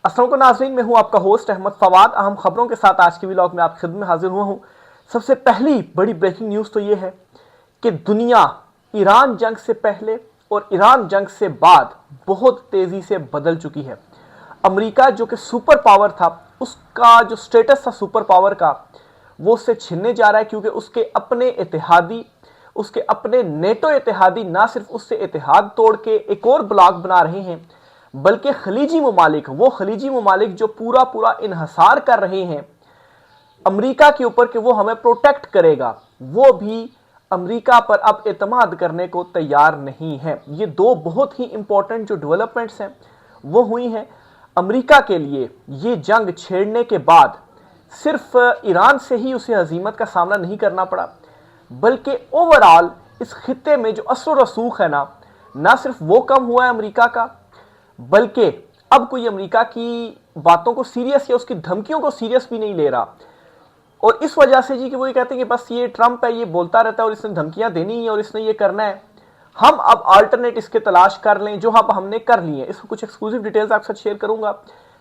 अस्सलाम वालेकुम नाज़रीन, मैं हूं आपका होस्ट अहमद फवाद। अहम खबरों के साथ आज की व्लॉग में आपकी खिदमत में हाजिर हुआ हूं। सबसे पहली बड़ी ब्रेकिंग न्यूज़ तो यह है कि दुनिया ईरान जंग से पहले और ईरान जंग से बाद बहुत तेज़ी से बदल चुकी है। अमेरिका जो कि सुपर पावर था, उसका जो स्टेटस था सुपर पावर का, वो उससे छिनने जा रहा है, क्योंकि उसके अपने इत्तेहादी, उसके अपने नेटो इत्तेहादी ना सिर्फ उससे इत्तेहाद तोड़ के एक और ब्लॉक बना रहे हैं, बल्कि खलीजी ममालिक, वो खलीजी ममालिक जो पूरा पूरा इन्हसार कर रहे हैं अमेरिका के ऊपर कि वो हमें प्रोटेक्ट करेगा, वो भी अमेरिका पर अब एतमाद करने को तैयार नहीं है। ये दो बहुत ही इंपॉर्टेंट जो डेवलपमेंट्स हैं वो हुई हैं अमेरिका के लिए। ये जंग छेड़ने के बाद सिर्फ ईरान से ही उसे हजीमत का सामना नहीं करना पड़ा, बल्कि ओवरऑल इस खित्ते में जो असर रसूख है ना सिर्फ वो कम हुआ है अमेरिका का, बल्कि अब कोई अमेरिका की बातों को सीरियस या उसकी धमकियों को सीरियस भी नहीं ले रहा। और इस वजह से जी कि वो ये कहते हैं कि बस ये ट्रंप है, ये बोलता रहता है और इसने धमकियां देनी है और इसने ये करना है, हम अब अल्टरनेट इसके तलाश कर लें, जो अब हमने कर लिए। इसको कुछ एक्सक्लूसिव डिटेल्स आपके साथ शेयर करूंगा।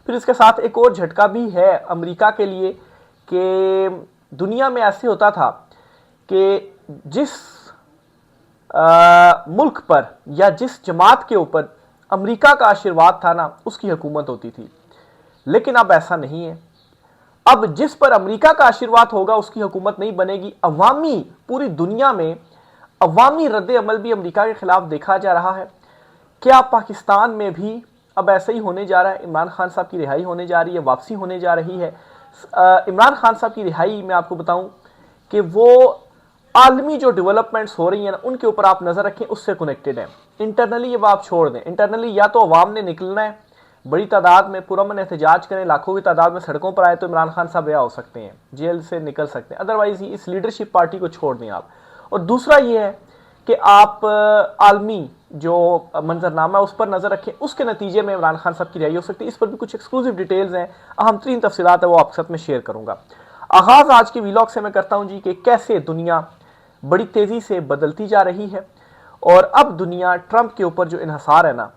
फिर इसके साथ एक और झटका भी है अमेरिका के लिए कि दुनिया में ऐसे होता था कि जिस मुल्क पर या जिस जमात के ऊपर अमेरिका का आशीर्वाद था ना, उसकी हुकूमत होती थी। लेकिन अब ऐसा नहीं है। अब जिस पर अमेरिका का आशीर्वाद होगा उसकी हुकूमत नहीं बनेगी। अवामी, पूरी दुनिया में अवामी रद्द अमल भी अमेरिका के खिलाफ देखा जा रहा है। क्या पाकिस्तान में भी अब ऐसा ही होने जा रहा है? इमरान खान साहब की रिहाई होने जा रही है, वापसी होने जा रही है। इमरान खान साहब की रिहाई मैं आपको बताऊं कि वो आलमी जो डेवलपमेंट्स हो रही हैं ना, उनके ऊपर आप नजर रखें, उससे कनेक्टेड है। इंटरनली ये आप छोड़ दें। इंटरनली या तो अवाम ने निकलना है, बड़ी तादाद में पुरअमन एहतजाज करें, लाखों की तादाद में सड़कों पर आए तो इमरान खान साहब रिहा हो सकते हैं, जेल से निकल सकते हैं। अदरवाइज इस लीडरशिप पार्टी को छोड़ दें आप। और दूसरा ये है कि आप आलमी जो मंजरनामा है उस पर नजर रखें, उसके नतीजे में इमरान खान साहब की रिहाई हो सकती है। इस पर भी कुछ एक्सक्लूसिव डिटेल्स हैं, अहम तरीन तफसीलात है, वो आपके साथ में शेयर करूंगा। आगाज आज के व्लॉग से मैं करता हूं जी कि कैसे दुनिया बड़ी तेजी से बदलती जा रही है और अब दुनिया ट्रंप के ऊपर जो इन्हसार है ना,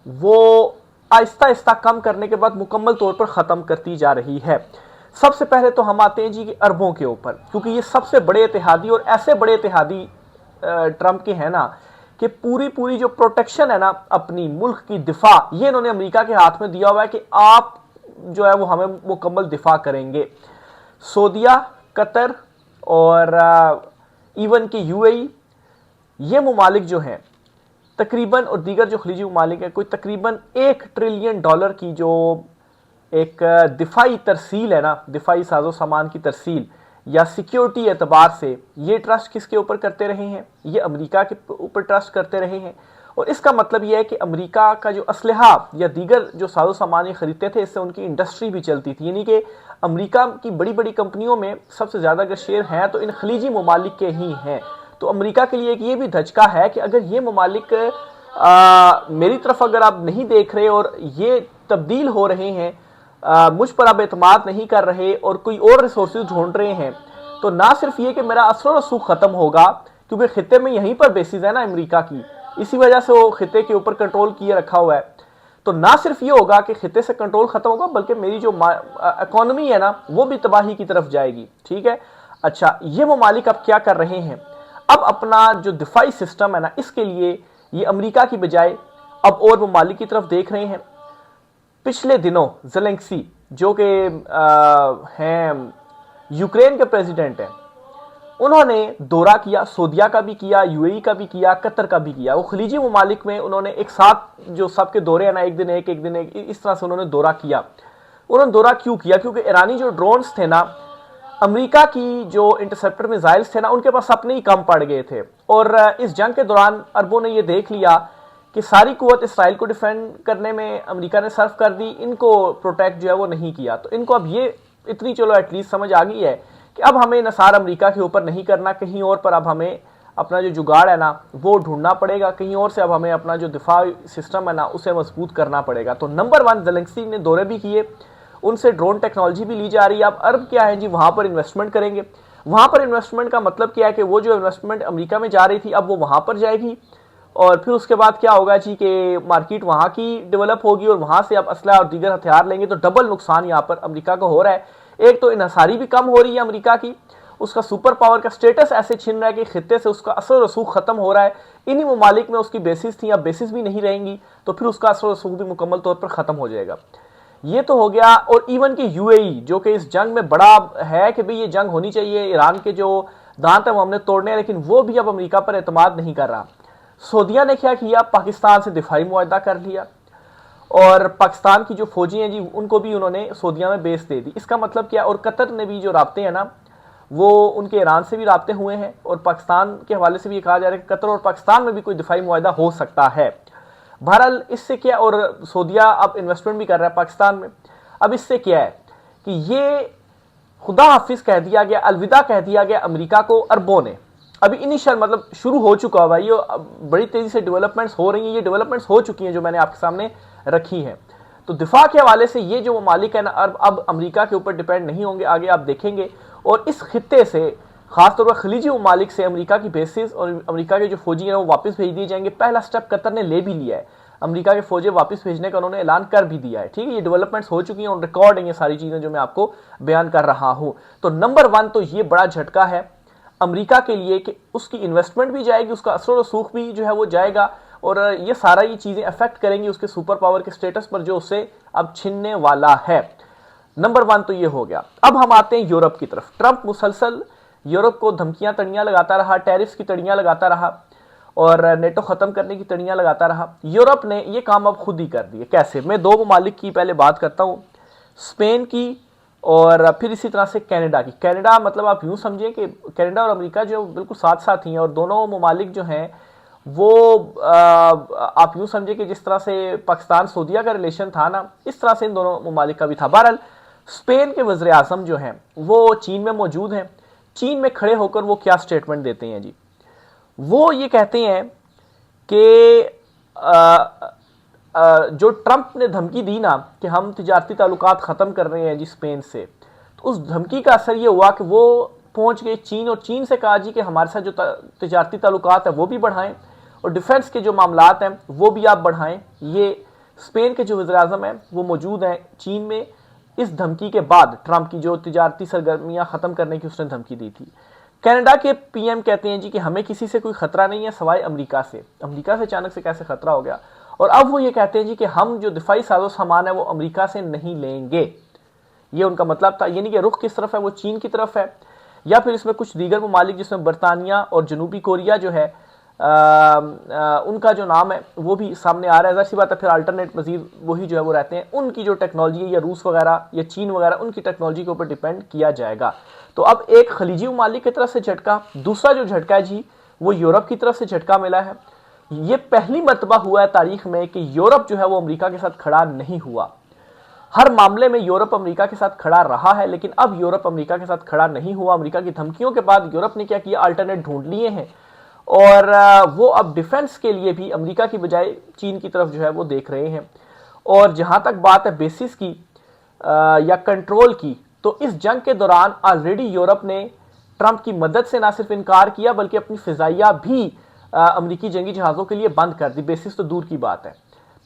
वो आहिस्ता आहिस्ता कम करने के बाद मुकम्मल तौर पर ख़त्म करती जा रही है। सबसे पहले तो हम आते हैं जी कि अरबों के ऊपर, क्योंकि ये सबसे बड़े इत्तेहादी और ऐसे बड़े इत्तेहादी ट्रंप के हैं ना कि पूरी पूरी जो प्रोटेक्शन है ना अपनी मुल्क की दिफा, ये इन्होंने अमेरिका के हाथ में दिया हुआ है कि आप जो है वो हमें मुकम्मल दिफा करेंगे। सऊदीया, कतर और इवन के यूएई, ये ममालिक जो हैं तकरीबन, और दीगर जो खलीजी ममालिक है, कोई तकरीबन $1 ट्रिलियन की जो एक दिफाई तरसील है ना, दिफाई साजो सामान की तरसील या सिक्योरिटी एतबार से, ये ट्रस्ट किसके ऊपर करते रहे हैं? ये अमेरिका के ऊपर ट्रस्ट करते रहे हैं। और इसका मतलब यह है कि अमेरिका का जो असलहा या दीगर जो साजो सामान ये खरीदते थे, इससे उनकी इंडस्ट्री भी चलती थी। यानी कि अमेरिका की बड़ी बड़ी कंपनियों में सबसे ज़्यादा अगर शेयर हैं तो इन खलीजी ममालिक के ही हैं। तो अमेरिका के लिए एक ये भी धचका है कि अगर ये ममालिक मेरी तरफ अगर आप नहीं देख रहे और ये तब्दील हो रहे हैं, मुझ पर आप एतमाद नहीं कर रहे और कोई और रिसोर्सेज ढूंढ रहे हैं, तो ना सिर्फ ये कि मेरा असर रसूख खत्म होगा, क्योंकि खित्ते में यहीं पर बेसिस है ना अमेरिका की, इसी वजह से वो खित्ते के ऊपर कंट्रोल किए रखा हुआ है। तो ना सिर्फ ये होगा कि खित्ते से कंट्रोल खत्म होगा, बल्कि मेरी जो इकोनॉमी है ना वो भी तबाही की तरफ जाएगी। ठीक है। अच्छा, ये ममालिक अब क्या कर रहे हैं? अब अपना जो दिफाई सिस्टम है ना, इसके लिए ये अमेरिका की बजाय अब और ममालिक की तरफ देख रहे हैं। पिछले दिनों ज़ेलेंस्की जो कि हैं यूक्रेन के प्रेसिडेंट हैं, उन्होंने दौरा किया, सऊदीया का भी किया, यूएई का भी किया, कतर का भी किया। वो खलीजी ममालिक में उन्होंने एक साथ जो सबके दौरे हैं ना, एक दिन एक, इस तरह से उन्होंने दौरा किया। उन्होंने दौरा क्यों किया? क्योंकि ईरानी जो ड्रोन्स थे ना, अमेरिका की जो इंटरसेप्टर मिसाइल्स थे ना, उनके पास अपने ही कम पड़ गए थे। और इस जंग के दौरान अरबों ने ये देख लिया कि सारी कुव्वत इसराइल को डिफेंड करने में अमेरिका ने सर्व कर दी, इनको प्रोटेक्ट जो है वो नहीं किया। तो इनको अब ये इतनी चलो एटलीस्ट समझ आ गई है कि अब हमें नसार अमेरिका के ऊपर नहीं करना, कहीं और पर अब हमें अपना जो जुगाड़ है ना वो ढूंढना पड़ेगा, कहीं और से अब हमें अपना जो दिफा सिस्टम है ना उसे मजबूत करना पड़ेगा। तो नंबर 1 ज़ेलेंस्की ने दौरे भी किए, उनसे ड्रोन टेक्नोलॉजी भी ली जा रही है। अब अरब क्या है जी, वहां पर इन्वेस्टमेंट करेंगे। वहां पर इन्वेस्टमेंट का मतलब क्या है कि वो जो इन्वेस्टमेंट अमेरिका में जा रही थी अब वो वहां पर जाएगी, और फिर उसके बाद क्या होगा जी कि मार्केट वहां की डेवलप होगी और वहां से आप असला और दीगर हथियार लेंगे, तो डबल नुकसान यहां पर अमेरिका को हो रहा है। एक तो इन्हिसारी भी कम हो रही है अमेरिका की, उसका सुपर पावर का स्टेटस ऐसे छिन रहा है कि खित्ते से उसका असर रसूख खत्म हो रहा है। इन्हीं ममालिक में उसकी बेसिस थी, अब बेसिस भी नहीं रहेंगी, तो फिर उसका असर रसूख भी मुकम्मल तौर पर खत्म हो जाएगा। ये तो हो गया। और इवन कि यूएई जो कि इस जंग में बड़ा है कि भाई ये जंग होनी चाहिए, ईरान के जो दांत है वो हमने तोड़ने हैं, लेकिन वो भी अब अमेरिका पर एतमाद नहीं कर रहा। सऊदिया ने क्या किया, पाकिस्तान से दिफाई मुआहदा कर लिया और पाकिस्तान की जो फौजी हैं जी उनको भी उन्होंने सऊदिया में बेस दे दी। इसका मतलब क्या, और कतर ने भी जो राब्ते हैं ना वो उनके ईरान से भी राब्ते हुए हैं, और पाकिस्तान के हवाले से भी कहा जा रहा है कि कतर और पाकिस्तान में भी कोई दिफाई मुआहदा हो सकता है। बहरहाल इससे क्या, और सऊदिया अब इन्वेस्टमेंट भी कर रहा है पाकिस्तान में। अब इससे क्या है कि ये खुदा हाफिज कह दिया गया, अलविदा कह दिया गया अमेरिका को अरबों ने। अभी इनिशियल मतलब शुरू हो चुका है भाई, बड़ी तेजी से डेवलपमेंट्स हो रही हैं, ये डेवलपमेंट्स हो चुकी हैं जो मैंने आपके सामने रखी हैं। तो दिफा के हवाले से ये जो ममालिक है ना अब अमेरिका के ऊपर डिपेंड नहीं होंगे, आगे आप देखेंगे। और इस खित्ते से खासतौर पर खलीजी ममालिक से अमेरिका की बेसिस और अमेरिका के जो फौजी हैं वो वापस भेज दिए जाएंगे। पहला स्टेप कतर ने ले भी लिया है, अमेरिका के फौजी वापस भेजने का उन्होंने ऐलान कर भी दिया है। ठीक है, ये डेवलपमेंट्स हो चुकी हैं और रिकॉर्ड है ये सारी चीजें जो मैं आपको बयान कर रहा हूं। तो नंबर 1 तो ये बड़ा झटका है अमेरिका के लिए कि उसकी इन्वेस्टमेंट भी जाएगी, उसका असर रसूख भी जो है वो जाएगा, और ये सारा ये चीजें अफेक्ट करेंगी उसके सुपर पावर के स्टेटस पर जो उससे अब छीनने वाला है। नंबर 1 तो ये हो गया। अब हम आते हैं यूरोप की तरफ। ट्रंप मुसलसल यूरोप को धमकियां तड़ियां लगाता रहा, टैरिफ्स की तड़ियां लगाता रहा और नेटो खत्म करने की तड़ियां लगाता रहा। यूरोप ने ये काम अब खुद ही कर दिए। कैसे, मैं 2 ममालिक की पहले बात करता हूं, स्पेन की और फिर इसी तरह से कनाडा की। कनाडा मतलब आप यूं समझिए कि कनाडा और अमेरिका जो बिल्कुल साथ साथ ही हैं, और दोनों ममालिक जो हैं वो आप यूं समझिए कि जिस तरह से पाकिस्तान सऊदिया का रिलेशन था ना, इस तरह से इन दोनों ममालिक का भी था। बहरहाल स्पेन के वज़ीर आज़म जो हैं वो चीन में मौजूद हैं। चीन में खड़े होकर वो क्या स्टेटमेंट देते हैं जी, वो ये कहते हैं कि जो ट्रंप ने धमकी दी ना कि हम तिजारती ताल्लुकात ख़त्म कर रहे हैं जी स्पेन से, तो उस धमकी का असर ये हुआ कि वो पहुंच गए चीन और चीन से कहा जी कि हमारे साथ जो तिजारती ताल्लुकात है वो भी बढ़ाएं और डिफेंस के जो मामलात हैं वो भी आप बढ़ाएं। ये स्पेन के जो वज़ीर आज़म हैं वो मौजूद हैं चीन में इस धमकी के बाद, ट्रंप की जो तिजारती सरगर्मियां ख़त्म करने की उसने धमकी दी थी। कनाडा के पीएम कहते हैं जी कि हमें किसी से कोई खतरा नहीं है सिवाय अमेरिका से। अमेरिका से अचानक से कैसे खतरा हो गया, और अब वो ये कहते हैं जी कि हम जो दिफाई साजो सामान है वो अमेरिका से नहीं लेंगे। ये उनका मतलब था, यानी कि रुख किस तरफ है, वो चीन की तरफ है, या फिर इसमें कुछ दीगर ममालिक जिसमें बरतानिया और जनूबी कोरिया जो है उनका जो नाम है वो भी सामने आ रहा है। ज़ाहिर सी बात है फिर अल्टरनेट मजीद वही जो है वो रहते हैं, उनकी जो टेक्नोलॉजी है या रूस वगैरह या चीन वगैरह उनकी टेक्नोलॉजी के ऊपर डिपेंड किया जाएगा। तो अब एक खलीजी ममालिक की तरफ से झटका, दूसरा जो झटका है जी वो यूरोप की तरफ से झटका मिला है। ये पहली मरतबा हुआ है तारीख में कि यूरोप जो है वो अमेरिका के साथ खड़ा नहीं हुआ। हर मामले में यूरोप अमेरिका के साथ खड़ा रहा है, लेकिन अब यूरोप अमेरिका के साथ खड़ा नहीं हुआ। अमेरिका की धमकियों के बाद यूरोप ने क्या किया, अल्टरनेट ढूंढ लिए हैं और वो अब डिफेंस के लिए भी अमेरिका की बजाय चीन की तरफ जो है वो देख रहे हैं। और जहां तक बात है बेसिस की या कंट्रोल की, तो इस जंग के दौरान ऑलरेडी यूरोप ने ट्रंप की मदद से ना सिर्फ इनकार किया बल्कि अपनी फिजाइया भी अमेरिकी जंगी जहाज़ों के लिए बंद कर दी। बेसिस तो दूर की बात है,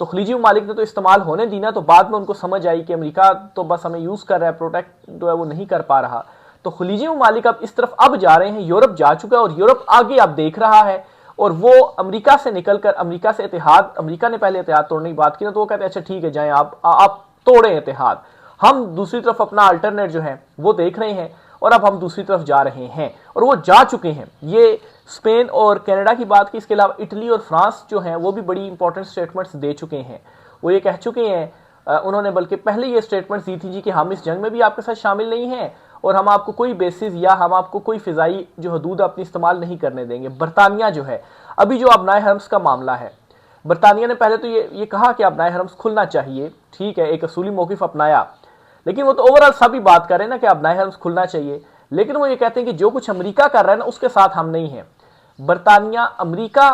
तो खलीजी ममालिक ने तो इस्तेमाल होने दी ना, तो बाद में उनको समझ आई कि अमेरिका तो बस हमें यूज़ कर रहा है, प्रोटेक्ट जो है वो नहीं कर पा रहा। तो खलीजी ममालिक अब इस तरफ अब जा रहे हैं, यूरोप जा चुका है और यूरोप आगे अब देख रहा है, और वो अमेरिका से निकलकर अमेरिका से इतिहाद, अमेरिका ने पहले इतिहाद तोड़ने की बात की ना, तो वो कहते हैं अच्छा ठीक है जाएं आप तोड़ें इतिहाद, हम दूसरी तरफ अपना अल्टरनेट जो है वो देख रहे हैं और अब हम दूसरी तरफ जा रहे हैं, और वो जा चुके हैं। ये स्पेन और कनाडा की बात की, इसके अलावा इटली और फ्रांस जो हैं वो भी बड़ी इंपॉर्टेंट स्टेटमेंट्स दे चुके हैं। वो ये कह चुके हैं, उन्होंने बल्कि पहले ये स्टेटमेंट्स दी थी जी कि हम इस जंग में भी आपके साथ शामिल नहीं हैं और हम आपको कोई बेसिस या हम आपको कोई फिजाई जो हदूद अपनी इस्तेमाल नहीं करने देंगे। बरतानिया जो है, अभी जो अबनाए हरम्स का मामला है, बरतानिया ने पहले तो ये कहा कि अबनाए हरम्स खुलना चाहिए, ठीक है, एक असूली मौक़िफ़ अपनाया, लेकिन वो तो ओवरऑल सभी बात कर रहे हैं ना कि अबनाए हरम्स खुलना चाहिए, लेकिन वो ये कहते हैं कि जो कुछ अमेरिका कर रहा है ना उसके साथ हम नहीं हैं। बरतानिया अमेरिका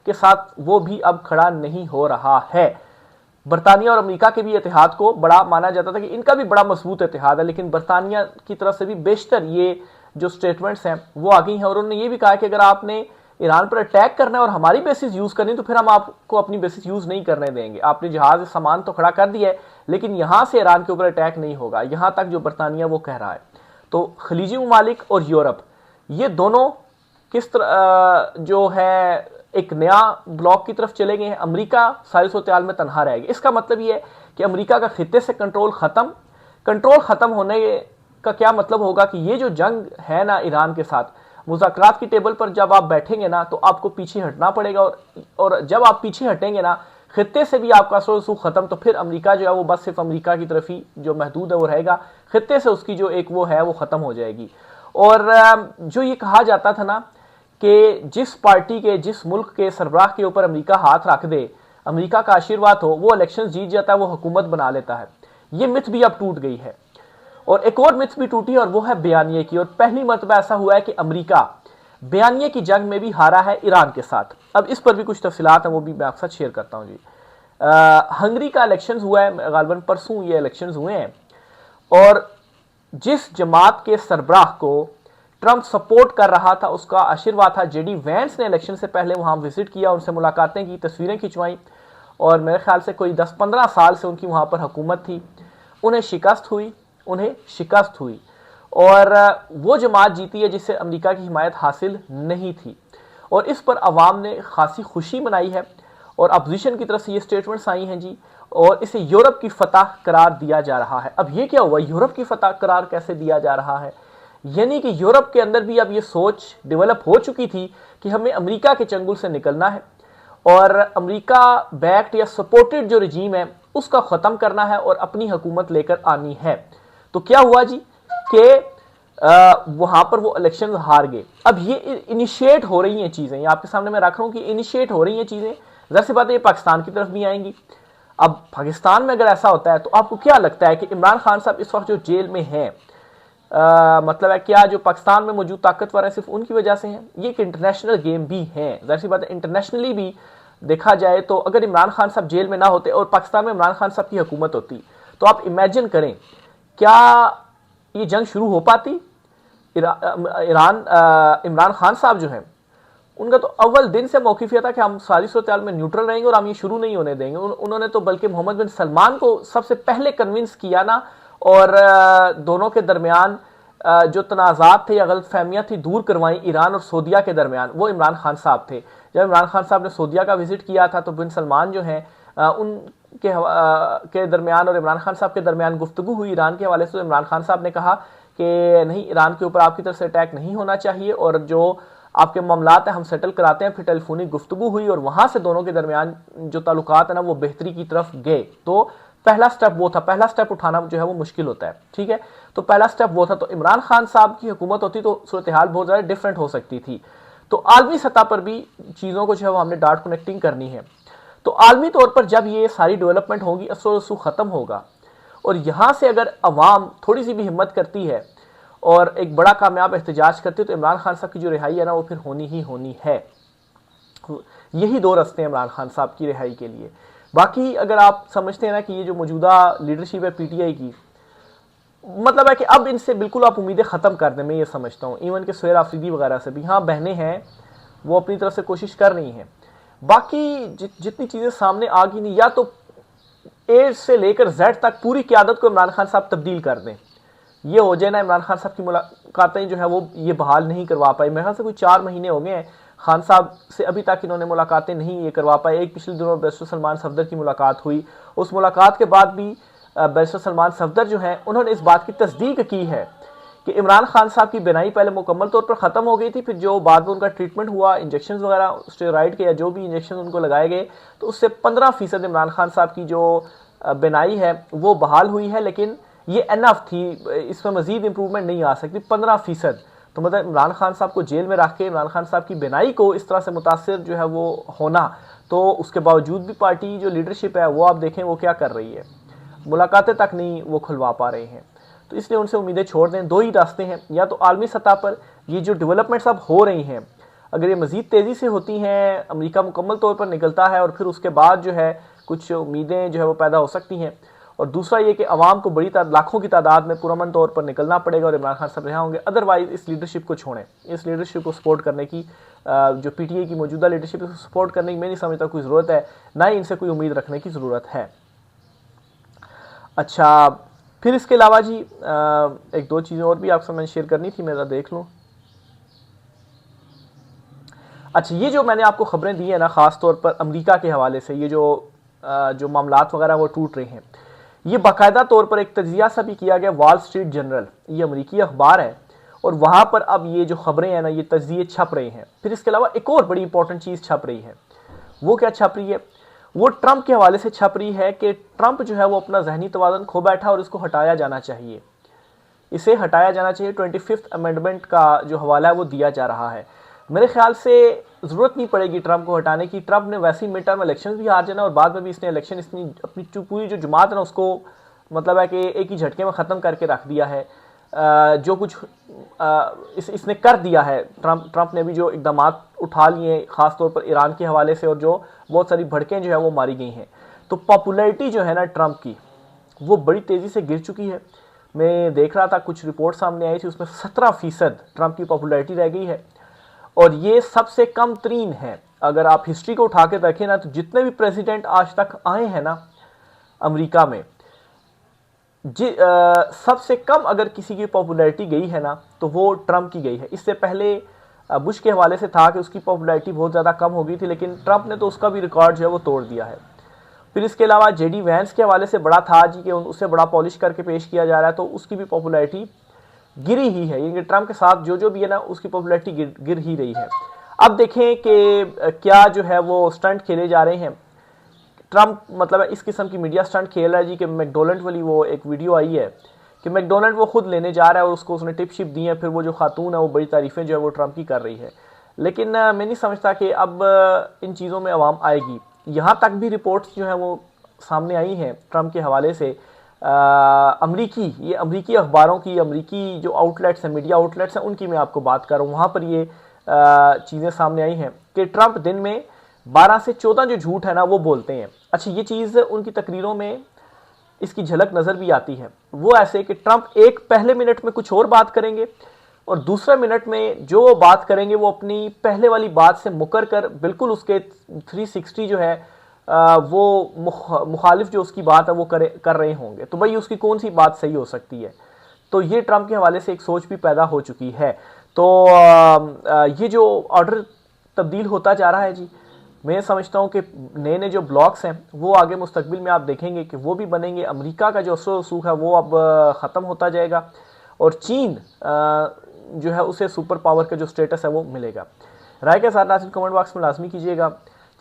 के साथ वो भी अब खड़ा नहीं हो रहा है। बरतानिया और अमेरिका के भी इतिहाद को बड़ा माना जाता था कि इनका भी बड़ा मजबूत इतिहाद है, लेकिन बरतानिया की तरफ से भी बेशतर ये जो स्टेटमेंट्स हैं वो आ गई हैं, और उन्होंने ये भी कहा कि अगर आपने ईरान पर अटैक करना है और हमारी बेसिस यूज करनी, तो फिर हम आपको अपनी बेसिस यूज नहीं करने देंगे। आपने जहाज सामान तो खड़ा कर दिया है, लेकिन यहां से ईरान के ऊपर अटैक नहीं होगा, यहां तक जो बरतानिया वो कह रहा है। तो खलीजी ममालिक और यूरोप, ये दोनों किस तरह जो है एक नया ब्लॉक की तरफ चले गए हैं। अमेरिका सारी सूरत में तनहा रहेगी। इसका मतलब ये है कि अमेरिका का खित्ते से कंट्रोल खत्म होने का क्या मतलब होगा कि ये जो जंग है ना ईरान के साथ, मुज़ाकरात की टेबल पर जब आप बैठेंगे ना तो आपको पीछे हटना पड़ेगा, और जब आप पीछे हटेंगे ना खित्ते से भी आपका सूख खत्म, तो फिर अमेरिका जो है वो बस सिर्फ अमेरिका की तरफ ही जो महदूद है वो रहेगा, खित्ते से उसकी जो एक वो है वो खत्म हो जाएगी। और जो ये कहा जाता था ना कि जिस पार्टी के, जिस मुल्क के सरबराह के ऊपर अमेरिका हाथ रख दे, अमेरिका का आशीर्वाद हो, वो इलेक्शन जीत जाता है, वो हुकूमत बना लेता है। ये मिथ भी अब टूट गई है। और एक और मिथ भी टूटी और वो है बयानिए की। और पहली मरतबा ऐसा हुआ है कि अमेरिका बयानिए की जंग में भी हारा है ईरान के साथ। अब इस पर भी कुछ तफसीलात हैं, वो भी मैं आपके साथ शेयर करता हूँ जी। हंगरी का इलेक्शन हुआ है, गालबन परसों ये इलेक्शन हुए हैं, और जिस जमात के सरबराह को ट्रंप सपोर्ट कर रहा था उसका आशीर्वाद था। जेडी वैंस ने इलेक्शन से पहले वहां विजिट किया, उनसे मुलाकातें की, तस्वीरें खिंचवाई, और मेरे ख्याल से कोई 10-15 साल से उनकी वहां पर हुकूमत थी। उन्हें शिकस्त हुई और वो जमात जीती है जिससे अमेरिका की हिमायत हासिल नहीं थी, और इस पर अवाम ने खासी खुशी मनाई है। और अपोजिशन की तरफ से ये स्टेटमेंट्स आई हैं जी, और इसे यूरोप की फतह करार दिया जा रहा है। अब ये क्या हुआ, यूरोप की फतह करार कैसे दिया जा रहा है? यानी कि यूरोप के अंदर भी अब ये सोच डेवलप हो चुकी थी कि हमें अमेरिका के चंगुल से निकलना है और अमेरिका बैक्ड या सपोर्टेड जो रजीम है उसका ख़त्म करना है और अपनी हुकूमत लेकर आनी है। तो क्या हुआ जी कि वहां पर वो इलेक्शन हार गए। अब ये इनिशिएट हो रही हैं चीज़ें, ये आपके सामने मैं रख रहा हूँ कि इनिशिएट हो रही हैं चीज़ें। ज़ाहिर सी बात है ये पाकिस्तान की तरफ भी आएंगी। अब पाकिस्तान में अगर ऐसा होता है तो आपको क्या लगता है कि इमरान खान साहब इस वक्त जो जेल में हैं, मतलब है क्या जो पाकिस्तान में मौजूद ताकतवर है सिर्फ उनकी वजह से हैं? ये एक इंटरनेशनल गेम भी है। जाहिर सी बात है इंटरनेशनली भी देखा जाए तो अगर इमरान खान साहब जेल में ना होते और पाकिस्तान में इमरान खान साहब की हुकूमत होती, तो आप इमेजिन करें क्या ये जंग शुरू हो पाती? इमरान खान साहब जो हैं उनका तो अव्वल दिन से मौक़िफ़ था कि हम सारी सूरत में न्यूट्रल रहेंगे और हम ये शुरू नहीं होने देंगे। उन्होंने तो बल्कि मोहम्मद बिन सलमान को सबसे पहले कन्विंस किया ना, और दोनों के दरमियान जो तनाज़ात थे या गलत फहमियाँ थी दूर करवाई ईरान और सऊदीया के दरमियान, वो इमरान खान साहब थे। जब इमरान खान साहब ने सऊदीया का विजिट किया था तो बिन सलमान जो हैं उनके के दरमियान और इमरान खान साहब के दरमियान गुफ्तगू हुई ईरान के हवाले से। तो इमरान खान साहब ने कहा कि नहीं, ईरान के ऊपर आपकी तरफ से अटैक नहीं होना चाहिए और जो आपके मामलात हैं हम सेटल कराते हैं। फिर टेलीफोनिक गुफ्तगू हुई और वहाँ से दोनों के दरमियान जो ताल्लुकात है ना वो बेहतरी की तरफ गए। तो पहला स्टेप वो था। पहला स्टेप उठाना जो है वो मुश्किल होता है, ठीक है। तो पहला स्टेप वो था। तो इमरान खान साहब की हुकूमत होती तो सूरत हाल बहुत ज़्यादा डिफरेंट हो सकती थी। तो आलमी सतह पर भी चीज़ों को जो है वो हमने डाट कनेक्टिंग करनी है। तो आलमी तौर पर जब ये सारी डेवलपमेंट होगी, असू ख़त्म होगा, और यहाँ से अगर अवाम थोड़ी सी भी हिम्मत करती है और एक बड़ा कामयाब एहतजाज करती है तो इमरान खान साहब की जो रिहाई है ना वो फिर होनी ही होनी है। यही दो रास्ते हैं इमरान खान साहब की रिहाई के लिए। बाकी अगर आप समझते हैं ना कि ये जो मौजूदा लीडरशिप है पीटीआई की, मतलब है कि अब इनसे बिल्कुल आप उम्मीदें ख़त्म कर दें, मैं ये समझता हूँ। इवन के सुहेर आफरीदी वगैरह से भी, हाँ बहनें हैं वो अपनी तरफ से कोशिश कर रही हैं। बाकी जितनी चीज़ें सामने आ गई नहीं, या तो ए से लेकर जेड तक पूरी क़यादत को इमरान खान साहब तब्दील कर दें, ये हो जाए ना। इमरान खान साहब की मुलाकातें जो है वो ये बहाल नहीं करवा पाई। मेरे ख्याल से कोई 4 महीने हो गए हैं खान साहब से अभी तक इन्होंने मुलाकातें नहीं ये करवा पाए। एक पिछले दिनों बैरिस्टर सलमान सफदर की मुलाकात हुई, उस मुलाकात के बाद भी बैरिस्टर सलमान सफदर जो हैं उन्होंने इस बात की तस्दीक की है कि इमरान खान साहब की बिनाई पहले मुकम्मल तौर पर ख़त्म हो गई थी, फिर जो बाद में उनका ट्रीटमेंट हुआ, इंजेक्शन वगैरह स्टेरॉइड के या जो भी इंजेक्शन उनको लगाए गए, तो उससे 15% इमरान खान साहब की जो बिनाई है वो बहाल हुई है। लेकिन ये एनफ थी, इसमें मजीद इंप्रूवमेंट नहीं आ सकती। 15%, तो मतलब इमरान खान साहब को जेल में रख के इमरान खान साहब की बिनाई को इस तरह से मुतासिर जो है वो होना, तो उसके बावजूद भी पार्टी जो लीडरशिप है वो आप देखें वो क्या कर रही है, मुलाकातें तक नहीं वो खुलवा पा रहे हैं। तो इसलिए उनसे उम्मीदें छोड़ दें। दो ही रास्ते हैं, या तो आलमी सतह पर ये जो डेवलपमेंट्स अब हो रही हैं अगर ये मज़ीद तेज़ी से होती हैं, अमेरिका मुकम्मल तौर पर निकलता है और फिर उसके बाद जो है कुछ उम्मीदें जो है वो पैदा हो सकती हैं। और दूसरा ये कि अवाम को बड़ी लाखों की तादाद में पुरअमन तौर पर निकलना पड़ेगा और इमरान खान साहब रिहा होंगे, अदरवाइज इस लीडरशिप को छोड़ें। इस लीडरशिप को सपोर्ट करने की जो पीटीआई की मौजूदा लीडरशिप है उसको सपोर्ट करने की मैं नहीं समझता कोई ज़रूरत है, ना ही इनसे कोई उम्मीद रखने की ज़रूरत है। अच्छा, फिर इसके अलावा जी एक दो चीज़ें और भी आपसे मैंने शेयर करनी थी, मैं देख लूँ। अच्छा, ये जो मैंने आपको खबरें दी है ना, ख़ास तौर पर अमेरिका के हवाले से, ये जो मामलात वगैरह वो टूट रहे हैं, ये बाकायदा तौर पर एक तजिया सा भी किया गया। वॉल स्ट्रीट जर्नल, ये अमेरिकी अखबार है, और वहाँ पर अब ये जो खबरें हैं ना, ये तजिए छप रहे हैं। फिर इसके अलावा एक और बड़ी इंपॉर्टेंट चीज़ छप रही है। वो क्या छप रही है? वो ट्रंप के हवाले से छप रही है कि ट्रंप जो है वो अपना जहनी तवाज़ुन खो बैठा और इसको हटाया जाना चाहिए, इसे हटाया जाना चाहिए। 25th अमेंडमेंट का जो हवाला है वो दिया जा रहा है। मेरे ख्याल से ज़रूरत नहीं पड़ेगी ट्रंप को हटाने की। ट्रंप ने वैसे ही मिड टर्म इलेक्शन भी हार जाना और बाद में भी इसने इलेक्शन अपनी पूरी जो जमात है ना उसको मतलब है कि एक ही झटके में ख़त्म करके रख दिया है। जो कुछ इसने कर दिया है, ट्रंप ने भी जो इकदाम उठा लिए ख़ास तौर पर ईरान के हवाले से, और जो बहुत सारी भड़कें जो है वो मारी गई हैं, तो पॉपुलैरिटी जो है ना ट्रंप की वो बड़ी तेज़ी से गिर चुकी है। मैं देख रहा था कुछ रिपोर्ट सामने आई थी, उसमें 17% ट्रंप की पॉपुलैरिटी रह गई है, और ये सबसे कम तरीन है। अगर आप हिस्ट्री को उठा के देखें ना, तो जितने भी प्रेसिडेंट आज तक आए हैं ना अमेरिका में, सबसे कम अगर किसी की पॉपुलैरिटी गई है ना तो वो ट्रंप की गई है। इससे पहले बुश के हवाले से था कि उसकी पॉपुलैरिटी बहुत ज़्यादा कम हो गई थी, लेकिन ट्रंप ने तो उसका भी रिकॉर्ड जो है वो तोड़ दिया है। फिर इसके अलावा जेडी वैंस के हवाले से बड़ा था जी कि उससे बड़ा पॉलिश करके पेश किया जा रहा है, तो उसकी भी पॉपुलैरिटी गिरी ही है, यानी ट्रंप के साथ जो भी है ना उसकी पॉपुलैरिटी गिर ही रही है। अब देखें कि क्या जो है वो स्टंट खेले जा रहे हैं ट्रंप, मतलब इस किस्म की मीडिया स्टंट खेल रहा है जी कि मैकडोनल्ड वाली वो एक वीडियो आई है कि मैकडोनल्ड वो खुद लेने जा रहा है और उसको उसने टिप शिप दी है, फिर वो जो खातून है वो बड़ी तारीफें जो है वो ट्रंप की कर रही है। लेकिन मैं नहीं समझता कि अब इन चीज़ों में आवाम आएगी। यहाँ तक भी रिपोर्ट्स जो हैं वो सामने आई हैं ट्रंप के हवाले से, अमरीकी अखबारों की, अमरीकी जो आउटलेट्स हैं, मीडिया आउटलेट्स हैं, उनकी मैं आपको बात कर रहा हूँ। वहाँ पर ये चीज़ें सामने आई हैं कि ट्रंप दिन में 12 से 14 जो झूठ है ना वो बोलते हैं। अच्छा, ये चीज़ उनकी तकरीरों में इसकी झलक नज़र भी आती है। वो ऐसे कि ट्रंप एक पहले मिनट में कुछ और बात करेंगे और दूसरे मिनट में जो वो बात करेंगे वो अपनी पहले वाली बात से मुकर कर बिल्कुल उसके 360 जो है वो मुखालिफ जो उसकी बात है वो कर रहे होंगे। तो भाई उसकी कौन सी बात सही हो सकती है? तो ये ट्रंप के हवाले से एक सोच भी पैदा हो चुकी है। तो ये जो ऑर्डर तब्दील होता जा रहा है जी, मैं समझता हूँ कि नए नए जो ब्लॉक्स हैं वो आगे मुस्तकबिल में आप देखेंगे कि वो भी बनेंगे। अमेरिका का जो असर रसूख है वो अब ख़त्म होता जाएगा और चीन जो है उसे सुपर पावर का जो स्टेटस है वो मिलेगा। राय के साथ नाज़रीन कमेंट बॉक्स में लाजमी कीजिएगा,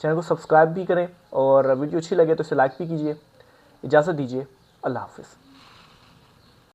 चैनल को सब्सक्राइब भी करें और वीडियो अच्छी लगे तो इसे लाइक भी कीजिए। इजाज़त दीजिए, अल्लाह हाफ़िज़।